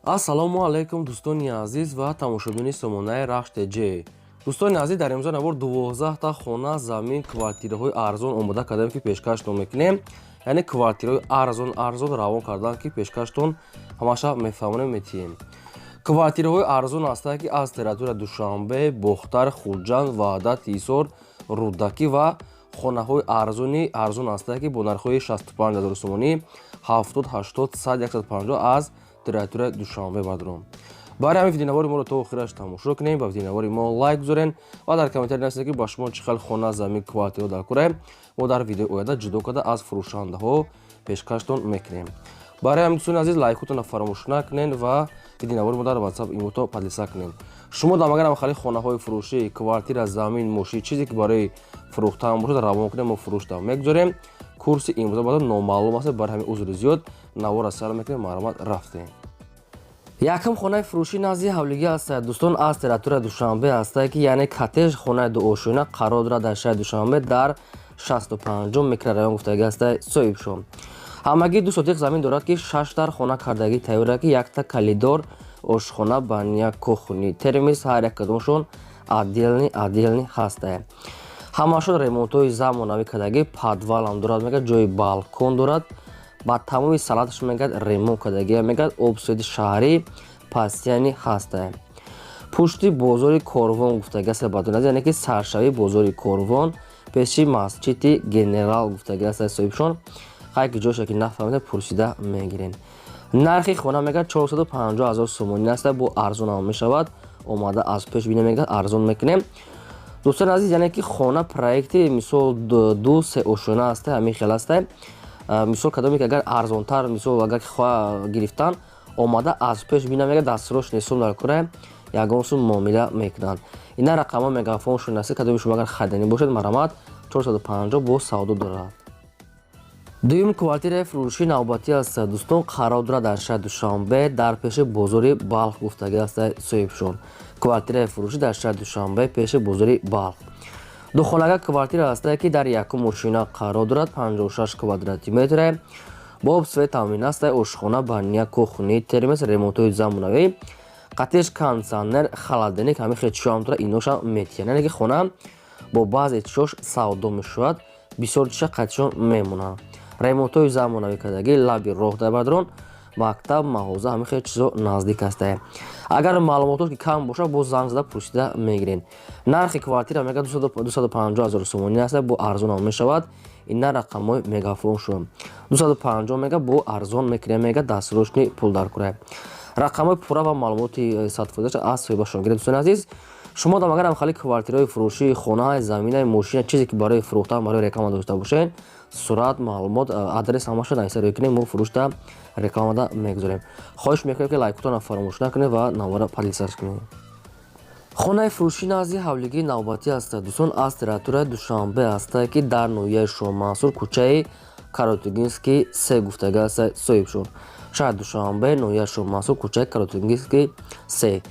ассалому алайкум дӯстони азиз ва тамошобини сомонаи рахш.tj. дӯстони азиз, дар имрӯза навор 12 хона замин квартираҳои арзон омода кардем ки пешкаштон мекунем. яъне квартираҳои арзон равон кардан ки пешкаштон ҳамаша мефаҳмонем метиҳем. квартираҳои арзон ҳастанд ки аз территорияи Душанбе, Бохтар, Хурҷанд, Ваҳдат, Ҳисор, Рудакӣ ва хонаҳои арзон ҳастанд ки бо нархҳои 65 000 сомонӣ, 70, 80, 100, 150 аз территорияи Душанбе бадрон. барои ҳамин видеонавори моро то охираш тамошо кунем, ба видеонавори мо лайк гузорен ва дар комментари нависед ки ба шумо чӣ хел хона, замин, квартира дар кора мо дар видеои оянда ҷудо карда аз фурӯшандаҳо пешкаштон мекунем. барои ҳамин дӯстони азиз, лайкотонро фаромӯш накунед ва видеонавори мо дар WhatsApp имото подлиса кунед. шумо дамагар хали хонаҳои фурӯшӣ, квартира, замин, мошин, чизе ки барои фурӯхтан бошад равон кунем, мо фурӯшта мегузорем. курси имрӯза баъд номаълум аст, барои ҳамин узри зиёд навора сар мекунем, маълумот рафтем. якум хонаи фурӯшӣ назди ҳавлигӣ аст. дӯстон, аз территорияи Душанбе аст ки яъне коттедж хонаи дуошина қарор дорад дар шаҳри Душанбе дар 65 микрорайон гуфтагӣ аст соҳибшон. ҳамагӣ 2 сотиқ замин дорад ки 6 дар хона кардагӣ тайёр ки якта калидор, ошхона, баня, кухни, термис, ҳар як кадомшон отделни ҳаст. ҳамашон ремонтҳои замонавӣ кардагӣ, подвалам дорад, мегӯяд ҷои балкон дорад, ба тамоми салаташ мегӯяд ремонт кардагӣ, мегӯяд обсӯди шаҳрӣ пастяни ҳаст. пушти бозори Корвон гуфтагӣ аст бадон, яъне ки саршавии бозори Корвон пеши масҷиди генерал гуфтагӣ аст соҳибшон. хайки ҷоша ки нафаҳмида пурсида мегирен. нархи хона мегӯяд 450 000 сомонӣ аст, бо арзон ҳам мешавад, омада аз пеш бина мегӯяд арзон мекунем. дӯстони азиз, яъне ки хона проекти мисол 2-3 ошона аст, ҳамин хел аст. мисол кадоме ки агар арзонтар, мисол агар хоҳа гирифтан, омада аз пеш бина мегӯяд дастсрочный сум дар кора ягон сум муомила мекунанд. ина рақамҳо мегафон шунаси кадоме шумо агар хайдани бошед, марамат 450 бо савдо дорад. дуюм квартираи фурӯшии навбатӣ аст. дӯстон, қарор дорад дар шаҳри Душанбе дар пеши бозори Балх гуфтагӣ аст соҳибшон. квартираи фурӯшӣ дар шаҳри Душанбе пеши бозори Балх. духонага квартира аст ки дар якум ошина қарор дорад, 56 квадрати метр, бо обсвои таъмин аст, ошхона, баня, кухни, термис, ремонтҳои замонавӣ, коттедж, кондитсионер, холодильник, ҳамин хел чишоам дорад, иноша метиҳад. яъне ки хона бо баъзе чишош савдо мешавад, бисёр чиша қатишон мемонанд. ремонтҳои замонавӣ кардагӣ, лаби роҳ дар бадрон, мактаб, маҳоза, ҳамин хел чизо наздик аст. агар маълумотош ки кам бошад, боз занг зада пурсида мегирен. нархи квартира мегӯяд 250 000 сомонӣ аст, бо арзон ҳам мешавад. ина рақамҳои мегафон шуд. 250 мега бо арзон мекунем, мега дастсрочный пул дар кора. рақамҳои пурра ва маълумоти 100% аз соҳибашон гиред. дӯстони азиз, шумо дам агар хали квартираҳои фурӯшӣ, хонаҳои заминаи мошина, чизе ки барои фурӯхтан, барои реклама дошта бошед, сурат, маълумот, адрес ҳамаша нависа рӯй кунем, мо фурӯшта рекламада мегузорем. хоҳиш мекунем ки лайкотонро фаромӯш накунед ва навора подлисаш кунед. хонаи фурӯшӣ назди ҳавлигии навбатӣ аст. дӯстон, аз территорияи Душанбе аст ки дар ноҳияи Шоҳмансур, кӯчаи Каротугинский 3 гуфтагӣ аст соҳибшон. шаҳри Душанбе, ноҳияи Шоҳмансур, кӯчаи Каротугинский 3.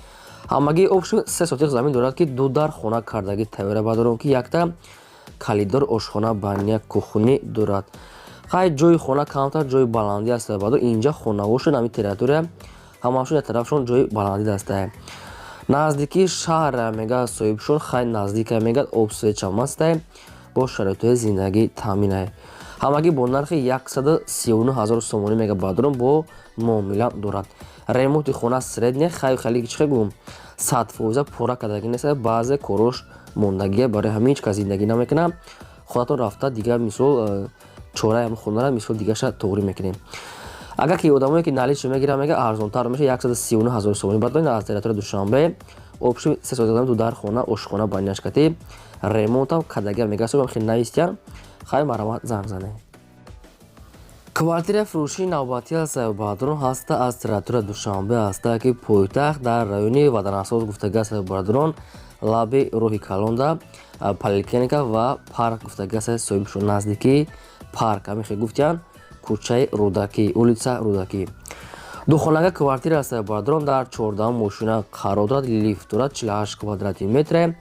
ҳамагӣ обши 3 сотиқ замин дорад ки 2 дар хона кардагӣ тайёра бадарон ки якта калидор, ошхона, баня, кухни дорад. хай ҷои хона камтар, ҷои баландӣ аст баъдо инҷа хонаҳошон ҳамин территория ҳамашон як тарафшон ҷои баландӣ аст. наздикии шаҳр мегӯяд соҳибшон, хай наздик мегӯяд, обсвечам аст, бо шароитҳои зиндагӣ таъмин. ҳамагӣ бо нархи 139 000 сомонӣ мега бадрон бо муомила дорад. ремонти хона средне, хай хали чӣ гум 100% пурра кардагӣ нест, баъзе корош мондагия, барои ҳамин ҳеч кас зиндагӣ намекунад. хонатон рафта дигар мисол чораи ҳамин хонара мисол дигаша тоғрӣ мекунем. агар ки одамое ки наличие мегирад, мега арзонтар меша 139 000 сомонӣ бадрон. аз территорияи Душанбе обши 3 сотиқ замин, 2 дар хона, ошхона, баняшкатӣ, ремонтам кардагӣ мега соҳибам хел навистиян, хай марамат занг занед. квартираи фурӯшии навбатӣ аст. бадрон ҳаст аз территорияи Душанбе аст ки пойтахт дар райони Ватанасоз гуфтагӣ аст бадрон, лаби роҳи Калонда, поликлиника ва парк гуфтагӣ аст соҳибшон. наздикии парк ҳамин хел гуфтиян, кӯчаи Рудакӣ, улица Рудакӣ. духонага квартира аст бадрон, дар 14 ошина қарор дорад, лифт дорад, 48 квадрати метр,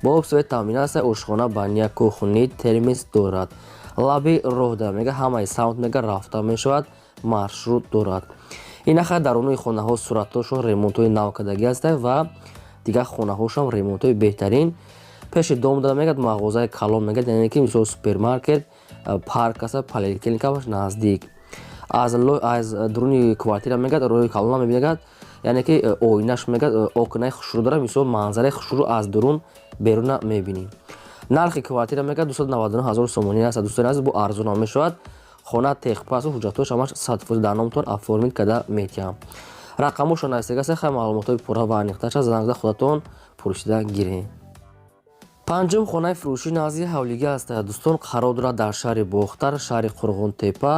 бо обсвои таъмин аст, ошхона, баня, кухни, термис дорад. лаби роҳ дар мега ҳамаи самт мега рафта мешавад, маршрут дорад. инаха даруни хонаҳо сураттошон ремонтҳои навкардагӣ ҳастанд ва дигар хонаҳошам ремонтҳои беҳтарин пеши дом дада мегӯяд мағозаи калон мегӯяд, яъне ки мисол супермаркет, парк аст, поликлиникаш наздик. аз дуруни квартира мегӯяд роҳи калона мебинад, яъне ки оинаш мегӯяд окнаи хушрӯ дора, мисол манзараи хушрӯ аз дурун беруна мебинӣ. нархи квартира мегӯяд 299 000 сомонӣ аст. дӯстони азиз, бо арзон ҳам мешавад. хона техпас ва ҳуҷҷатҳош ҳамаш 100% дар номтон оформид карда метиҳам. рақамошон айстагаст, хай маълумотҳои пурра ва аниқташа занг зада худатон пурсида гиред. панҷум хонаи фурӯшии назди ҳавлигӣ аст. дӯстон, қарор дорад дар шаҳри бохтар, шаҳри қурғонтепа,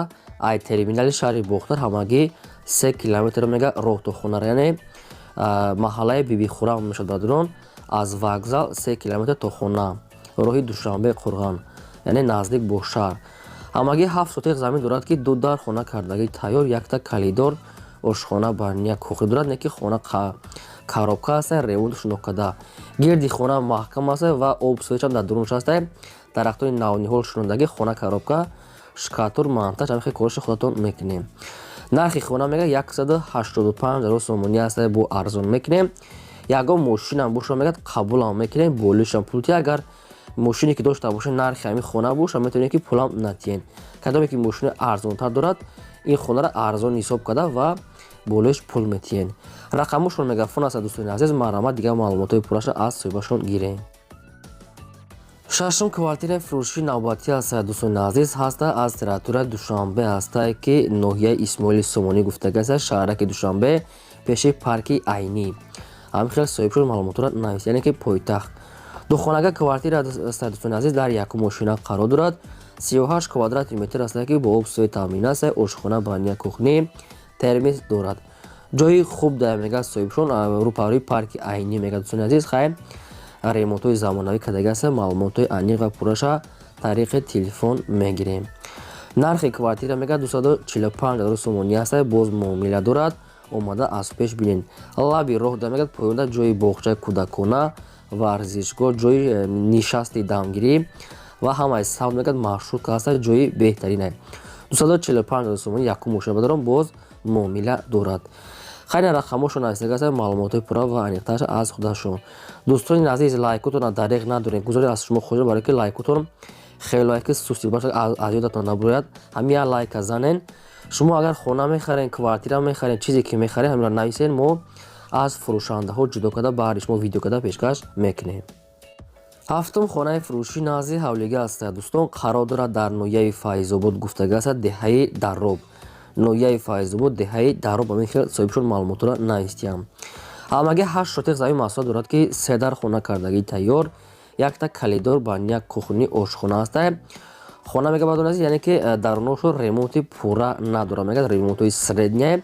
ай терминали шаҳри бохтар ҳамагӣ 3 километр мега роҳ то хона, яъне маҳаллаи биби хурам мешавад бадурон. аз вокзал 3 километр то хона, роҳи душанбе қурған, яъне наздик бо шаҳр. ҳамагӣ 7 сотиқ замин дорад ки 2 дар хона кардагӣ тайёр, якта калидор ошхона баня кухни дорад, не ки хона коробка аст, ремонтш нокарда. гирди хона маҳкам аст ва обсӯячам дар дурунш аст. дарахтони навниҳол шунодагӣ, хона коробка, шкатур, монтаж, ҳамихе кориши худатон мекунем. нархи хона мега 185 000 сомонӣ аст. бо арзон мекунем. ягон мошинам боша мегӯяд қабулам мекунем, болишам пулти. агар мошине ки дошта боша нархи ҳамин хона боша, метавонем ки пулам натиҳен. кадоме ки мошини арзонтар дорад, ин хонаро арзон ҳисоб карда ва болиш пул метиҳен. рақамошон мегафон аст. дӯстони азиз, марҳамат дигар маълумотҳои пурраша аз соҳибашон гирем. шашум квартираи фурӯшии навбатӣ аст. дӯстони азиз, ҳаста аз территорияи душанбе аст ки ноҳияи исмоили сомонӣ гуфтага аст, шаҳраки душанбе, пеши парки айнӣ. ҳамин хел соҳибшон маълумотро навист, яъне ки пойтахт. духонага квартира аст. дӯстони азиз, дар якум ошина қарор дорад. 38 квадрати метр аст ки бо обсӯи таъмин аст. ошхона баня кухни термис дорад. ҷои хуб да мегӯяд соҳибшон, рӯпарои парки айнӣ мегӯяд. дӯстони азиз, хай ремонтҳои замонавӣ кардагӣ аст. маълумотҳои аниқ ва пурраша тариқи телефон мегирем. нархи квартира мегӯяд 245 000 сомонӣ аст. боз муомила дорад. омада аз пеш бинед. лаби роҳ да мегӯяд поёнда ҷои боғчаи кӯдакона, варзишгоҳ, ҷои нишасти дамгирӣ ва ҳамаи савд мегӯяд маршрутка аст. ҷои беҳтарин аст. 245 000 сомонӣ якум мошина бадорон, боз муомила дорад. хайна рақамошон айстага аст. маълумотҳои пурра ва аниқташа аз худашон. дӯстони азиз, лайкотон дариқ надорем. гузорӣ аз шумо хоҳишам, барои ки лайкотон хеле лайки суст бошад, аз ёдатон набурояд. ҳамин як лайка занен. шумо агар хона мехарен, квартира мехарен, чизе ки мехарен, ҳаминро нависен, мо аз фурӯшандаҳо ҷудо карда баъди шумо видео карда пешкаш мекунем. ҳафтум хонаи фурӯшии назди ҳавлигӣ аст. дӯстон, қарор дорад дар ноҳияи файзобод гуфтага аст, деҳаи дароб. ноҳияи файзобод, деҳаи дароб, ҳамин хел соҳибшон маълумотро навистиям. ҳамагӣ 8 сотиқ замин маҳсулот дорад ки 3 дар хона кардагӣ тайёр, якта калидор баня кухни ошхона аст. хона мега бадон, яъне ки даруношо ремонти пурра надорад, мегӯяд ремонтҳои средняе,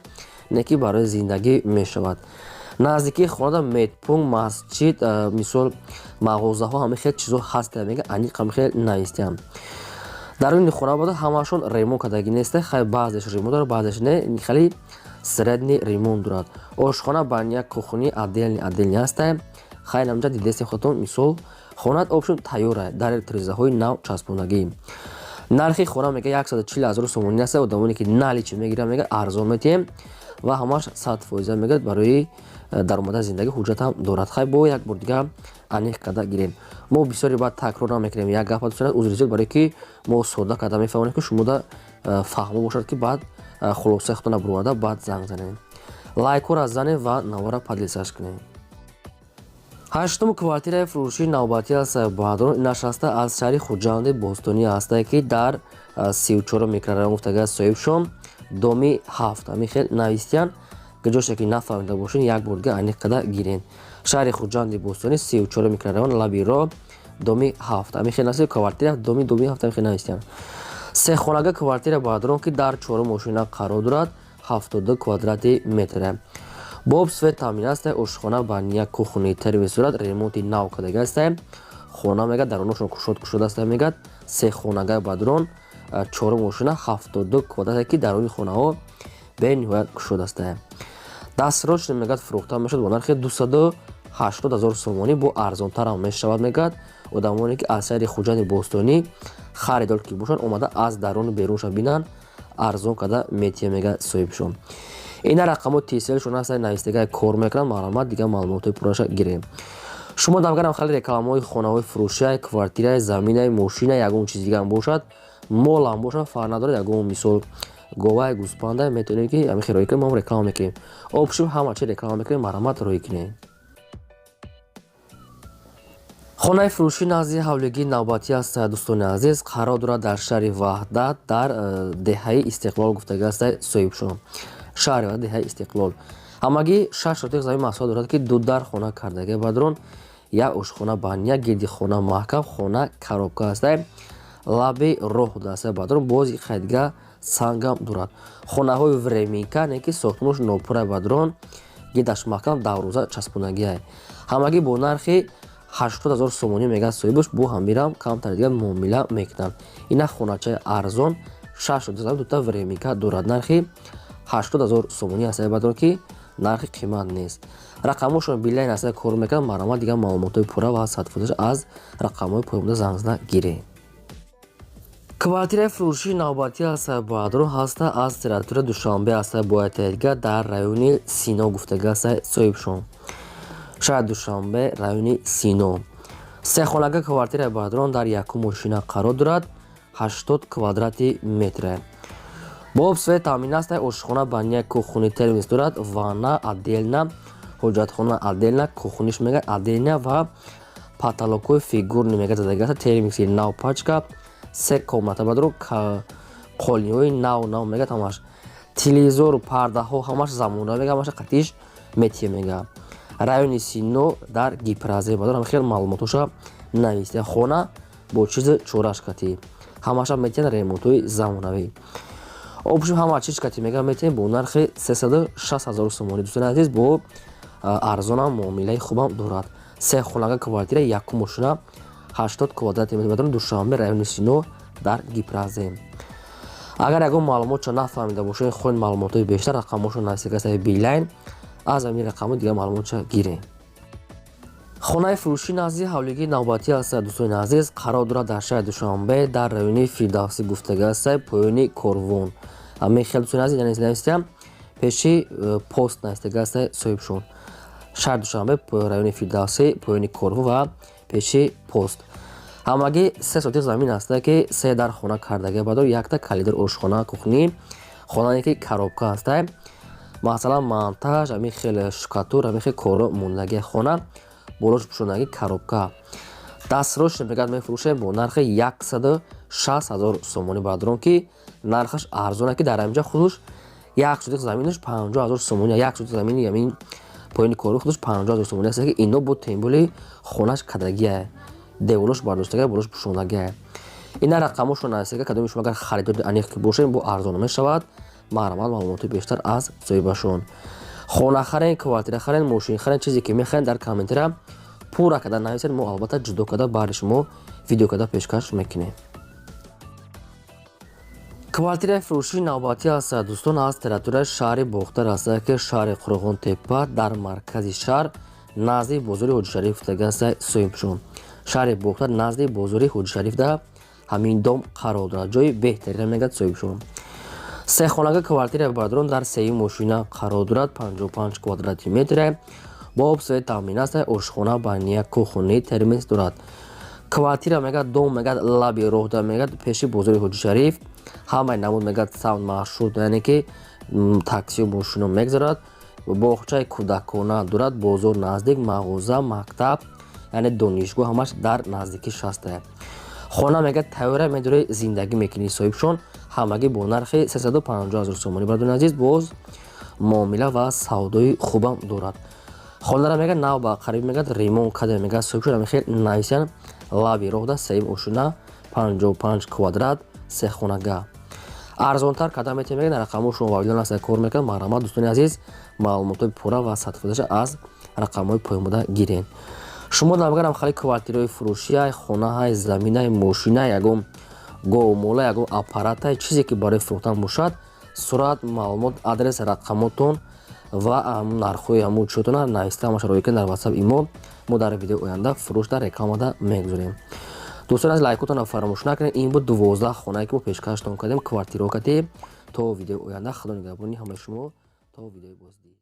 не ки барои зиндагӣ мешавад. наздикии хонада медпункт, масҷид, мисол мағозаҳо, ҳамин хел чизо ҳаст, мега аниқ ҳамин хел навистиям. даруни хона буда ҳамашон ремонт кардагӣ нест. хай баъзеш ремонт дорад, баъзеш не, хеле средний ремонт дорад. ошхона баня кухни отдельни аст. хай намҷа дидестем худатон, мисол хонат обшон тайёр аст, дар электризаҳои нав часпондагӣ. нархи хона мега 140 000 сомонӣ аст. одамоне ки наличи мегиранд, мега арзон метиҳем ва ҳамаш 100% мегӯяд барои даромада зиндагӣ ҳуҷҷатам дорад. хай бо як бор дигар аниқ карда гирем. мо бисёри баъд такрор намекунем. як гапа дӯстон, узризед, барои ки мо сода карда мефаҳмонем ки шумо да фаҳмо бошад ки баъд хулосаи худтона бироварда баъд занг занем. лайкора занем ва навора подлисаш кунем. ҳаштум квартираи фурӯшии навбатӣ аст. баъдон нашаста аз шаҳри хуҷанди бостонӣ аст ки дар 34 микрорайон гуфтага соҳибшон доми 7. ҳамин хел навистиян. ҷоше ки нафаҳмида бошед, як бор дига аниқ карда гирен. шаҳри хуҷанди бостонӣ 34 микрорайон, лаби роҳ, доми 7. ҳамин хел наст. квартира доми 7 ҳамин хел навистиян. сехонага квартира баъдон ки дар 4 ошина қарор дорад, 72 квадрати метр. боб свет таъмин аст. ошхона баня кухни термис дорад. ремонти нав кардагӣ аст. хона мега даруношон кушод аст. мегӯяд сехонага баъдон 4 ошина 72 квадрат ки даруни хонаҳо бениҳоят кушод аст. дастроч мегӯяд фурӯхта мешавад бо нархи 280 000 сомонӣ, бо арзонтарам мешавад. мегӯяд одамоне ки аз шаҳри хуҷанди бостонӣ харидор ки бошанд, омада аз даруни берунша бинанд, арзон карда метиҳад, мега соҳибшон. اینا رقم‌ها تیسلشون هستن نویسندگی کار میکنن معلومات دیگه معلومات پروژه گیریم شما دامگرم خیلی رکلام‌های خانه‌های فروشی کوارتیره زمینه ماشین یگون چیز دیگه هم باشد مال هم باشد فرق نداره یگون مثال گواه گوسپنده میتونید که همین خیلی که ما رکلام میکنیم آپشن همه چی رکلام میکنیم معلومات روی کنیم خانه فروشی نزدیک حولگی نوبتی است دوستان عزیز قرار دارد در شهر وحدت در دهه استقلال گفتگی است صاحب شدم شهر وحدت دهه استقلال همگی 6 شتیق زمین محصول دارد که دو در خانه کردگی بدرون یک اشخانه بانیا گردی خانه محکم خانه коробка است لابی راه دست بدرون بازی خیدگاه سنگم دارد خانه های ورمیکا نه که ساختمانش نوپره بدرون گردش محکم دو روزه چسبونگی همگی با نرخی 80000 сомонӣ мегӯяд соҳибаш бо ҳамирам камтар дига муомила мекунанд ина хоначаи арзон 6 дута времика дорад нархи 80000 сомонӣ ҳастаи бадро ки нархи қимат нест рақамҳошон билайн ҳастаи кор мекунанд маърумат дига маълумотои пурра ва садфоташ аз рақамҳои поёмда занзна гиред квартираи фурӯшии навбатӣ ҳастаи бадро ҳаста аз территорияи душанбе ҳастаи боятайга дар райони сино гуфтага ҳастаи соҳибшон шаҳри душанбе райони сино сехонага квартираи бадрон дар якум мошина қарор дорад 80 квадрати метре бо обсвои таъмин ҳастаи ошхона бания кухони термис дорад ванна отдельна ҳоҷатхона отдельна кухониш мегӯяд отдельна ва потолокҳои фигурни мегӯяд задаги аст термиси нав пачка се комната бадро қолниҳои нав мегӯяд ҳамаш телевизору пардаҳо ҳамаш замонави мегӯяд ҳамаша қатиш метия мегӯяд райони сино дар гипразе бадор ҳама хел маълумотоша нависта хона бо чизи чорашкатӣ ҳамаша метиҳан ремонтҳои замонавӣ обши ҳама чизкати мега метиҳем бо нархи 36000 сомонӣ дӯстони азиз бо арзонам муомилаи хубам дорад се хонага квартира якум мошина 80 квадрати метр бадор душанбе райони сино дар гипразе агар ягон маълумотша нафаҳмида бошед хоҳед маълумотҳои бештар рақамҳошо нависагасаи билайн аз ҳамин рақамҳо дига маълумотша гирем хонаи фурӯшӣ назди ҳавлигии навбатӣ ҳастаи дӯстони азиз қарор дорад дар шаҳри душанбе дар райони фирдавсӣ гуфтага ҳастаи поёни корвон ҳамаи хел дӯстони азиз яъне навистаам пеши пост навистага ҳастаи соҳибшон шаҳри душанбе райони фирдавсӣ поёни корвон ва пеши пост ҳамагӣ 3 сотиқ замин ҳастае ки 3 дар хона кардагӣ бадор якта калидор ошхона кухнӣ хонае ки коробка ҳастае масалан монтаж ҳамин хел шукатур ҳамин хел коро мондаги хона болош пӯшонаги коробка дастрош мегӯяд мефурӯшем бо нархи 106000 сомонӣ бадрон ки нархаш арзоне ки дар ҳаминҷа худуш як сотиқ заминаш 50000 сомонӣ як сотиқ замини ҳамин поёни кору худуш 50000 сомонӣ аст ки ино бо темболи хонаш кадагия деволош бардоштага болош пӯшонагия ина рақамошо нависага кадоми шумо агар харидори аниқ ки бошед бо арзон мешавад маърумат маълумоти бештар аз соҳибашон хона харен квартира харен мошин харен чизе ки мехоҳед дар комментира пурра карда нависед мо албатта ҷудо карда баъди шумо видео карда пешкаш мекунем квартираи фурӯшии навбатӣ аст дӯстон аз территорияи шаҳри бохтар аст ки шаҳри қурғонтеппа дар маркази шаҳр назди бозори ҳоҷишариф гуфтага аст соҳибшон шаҳри бохтар назди бозори ҳоҷишариф да ҳамин дом қарор дорад ҷои беҳтарина мегӯяд соҳибшон се хонага квартираи бадрон дар сеюм мошина қарор дорад 55 квадрати метре бо обсвои таъмин аст ошхона бания кухони термис дорад квартира мегӯяд дом мегӯяд лаби роҳ да мегӯяд пеши бозори ҳоҷишариф ҳамаи намуд мегӯяд саунд маршрут яъне ки таксию мошино мегзарад боғчаи кӯдакона дорад бозор наздик мағоза мактаб яъне донишгоҳ ҳамаш дар наздикиш ҳастае хона мегӯяд тайёра медори зиндагӣ мекунӣ соҳибшон ҳамагӣ бо нархи 350000 сомонӣ бардони азиз боз муомила ва савдои хубам дорад хонара мегӯяд нав ба қариб мегӯяд ремонт карда мегӯяд соҳибшон ҳамин хел нависян лаби роҳ да сеюм ошина 55 квадрат се хонага арзонтар карда метавонед мегӯяд рақамҳошон вавилон аст кор мекунад маърумат дӯстони азиз маълумотои пурра ва садфоташа аз рақамҳои поёнбурда гиред шумо намгарам хали квартираи фурӯшия хонаҳай заминаи мошина ягон гоомола ягон аппаратаи чизе ки барои фурӯхтан бошад сурат маълумот адрес рақамотон ва нархҳои ҳамун чизотона нависта ҳамаша роя кунед дар ватсап имо мо дар видеои оянда фурӯш дар рекламада мегузорем дӯстони аз лайкотонро фаромӯш накунед ин буд 12 хонае ки мо пешкаштон кардем квартирокати то видеои оянда худо нигаҳбони ҳамаи шумо تا ویدیوی بازدید.